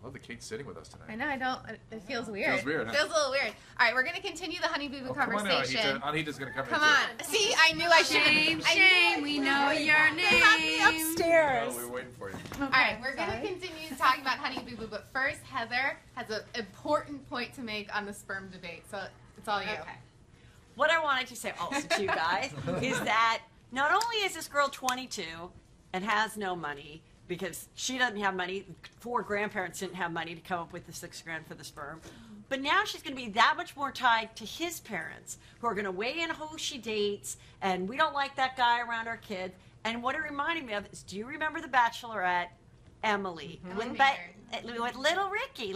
I love that Kate's sitting with us tonight. I know, I don't. It feels weird. Feels weird, huh? Feels a little weird. All right, we're going to continue the Honey Boo Boo conversation. Come on, Anita's going to come in. Come on. See, I knew I should. Shame, we know your name. Upstairs. No, we were waiting for you. All right, we're going to continue talking about Honey Boo Boo, but first, Heather has an important point to make on the sperm debate, so it's all you. Okay. What I wanted to say also to you guys is that not only is this girl 22 and has no money, because she doesn't have money, 4 grandparents didn't have money to come up with the $6 grand for the sperm. But now she's going to be that much more tied to his parents, who are going to weigh in who she dates, and we don't like that guy around our kids. And what it reminded me of is, do you remember The Bachelorette, Emily? With little Ricky.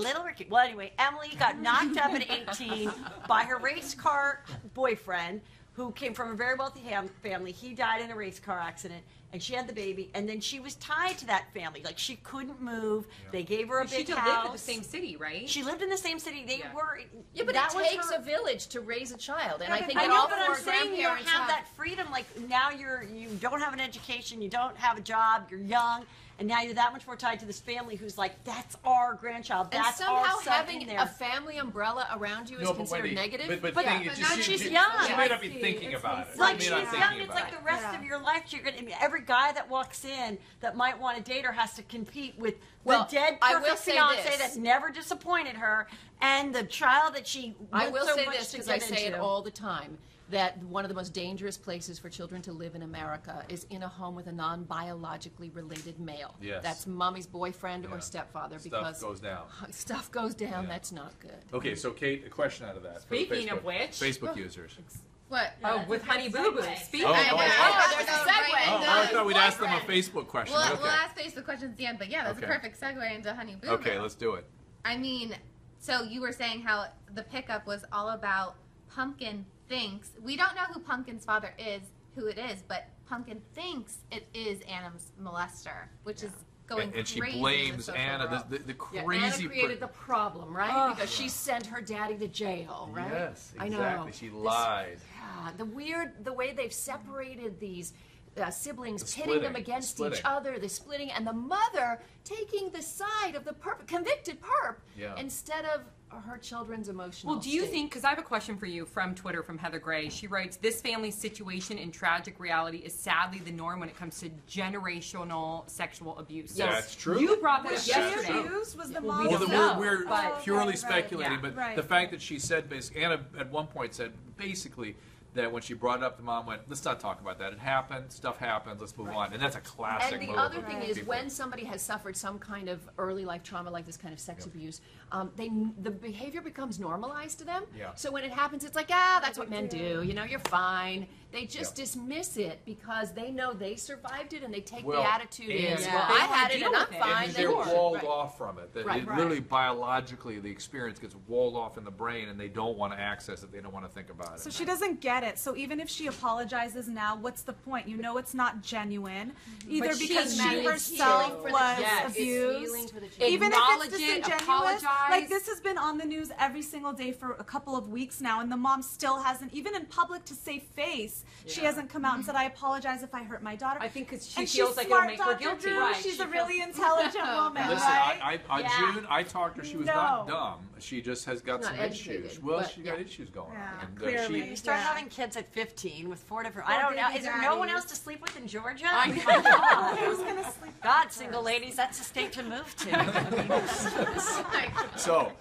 Well, anyway, Emily got knocked up at 18 by her race car boyfriend, who came from a very wealthy family. He died in a race car accident, and she had the baby, and then she was tied to that family. Like, she couldn't move. Yeah. They gave her a big house. She lived in the same city, right? She lived in the same city. They were... Yeah, but it takes a village to raise a child, and I think I that all know, but I'm saying you don't have that freedom. Like, now you don't have an education, you don't have a job, you're young, and now you're that much more tied to this family who's like, that's our grandchild, that's our son. And somehow having a family umbrella around you is considered negative? But she's young. She may not be thinking about it. Like, she's young, it's like the rest of your life. You're gonna, every guy that walks in that might want to date her has to compete with the dead perfect fiance that never disappointed her, and the child that she I will so say much this to because get I say into. it all the time, that one of the most dangerous places for children to live in America is in a home with a non-biologically related male. Yes. That's mommy's boyfriend or stepfather. Because stuff goes down. Stuff goes down. That's not good. Okay, so Kate, a question out of that. Speaking of which, Facebook users. What? Oh, with Honey Boo Boo. Speaking there's a segue. I thought we'd ask them a Facebook question. We'll ask Facebook questions at the end, but yeah, that's a perfect segue into Honey Boo Boo. Okay, let's do it. I mean, so you were saying how the pickup was all about Pumpkin thinks, we don't know who Pumpkin's father is, who it is, but Pumpkin thinks it is Anna's molester, which is going crazy. And she blames Anna, the crazy... Anna created the problem, right? Because she sent her daddy to jail, right? Yes, exactly. I know. She lied. The way they've separated these siblings, pitting them against each other, the splitting, and the mother taking the side of the convicted perp instead of her children's emotional Well, do you think, because I have a question for you from Twitter, from Heather Gray. She writes, this family's situation in tragic reality is sadly the norm when it comes to generational sexual abuse. Yes, that's true. You brought that up yesterday. Was the mom? Well, we're purely speculating, but the fact that she said, basically, Anna at one point said, basically, that when she brought it up, the mom went, let's not talk about that. It happened. Stuff happens. Let's move on. And that's a classic move. And the other thing is, when somebody has suffered some kind of early life trauma like this kind of sex abuse, the behavior becomes normalized to them. Yeah. So when it happens, it's like, that's what men do. You know, you're fine. They just dismiss it because they know they survived it, and they take the attitude is, well, I had it and I'm fine. And they're walled off from it. Literally, biologically, the experience gets walled off in the brain, and they don't want to access it. They don't want to think about it. So she doesn't get it. So even if she apologizes now, what's the point? You know it's not genuine. Either because she herself was abused, even if it's disingenuous. Like, this has been on the news every single day for a couple of weeks now, and the mom still hasn't, even in public to save face, she hasn't come out and said, I apologize if I hurt my daughter. I think because she feels like it'll make her guilty. She's a really intelligent woman, Listen, right? June, I talked to her. She was not dumb. She just has got some issues. Well, she got issues going on. Clearly. You start having kids at 15 with 4 different... I don't know. Is there no one else to sleep with in Georgia? I know. Who's going to sleep? God, single ladies, that's a state to move to. So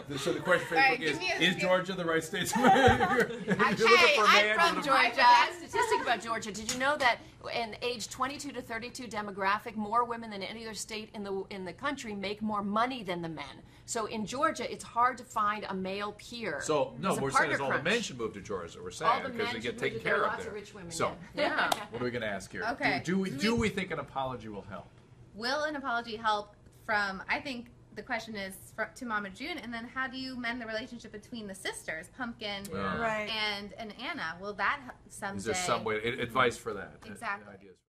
the question for Facebook is Georgia the right state to move? I'm from Georgia. I have a statistic about Georgia. Did you know that in age 22 to 32 demographic, more women than any other state in the country make more money than the men? So in Georgia, it's hard to find a male peer. So no, we're saying all the men should move to Georgia. We're saying because they get taken care of there. So what are we going to ask here? Okay. Do we think an apology will help? Will an apology help from? I think the question is to Mama June, and then how do you mend the relationship between the sisters, Pumpkin and Anna? Will that someday? Is there some way advice for that? Exactly.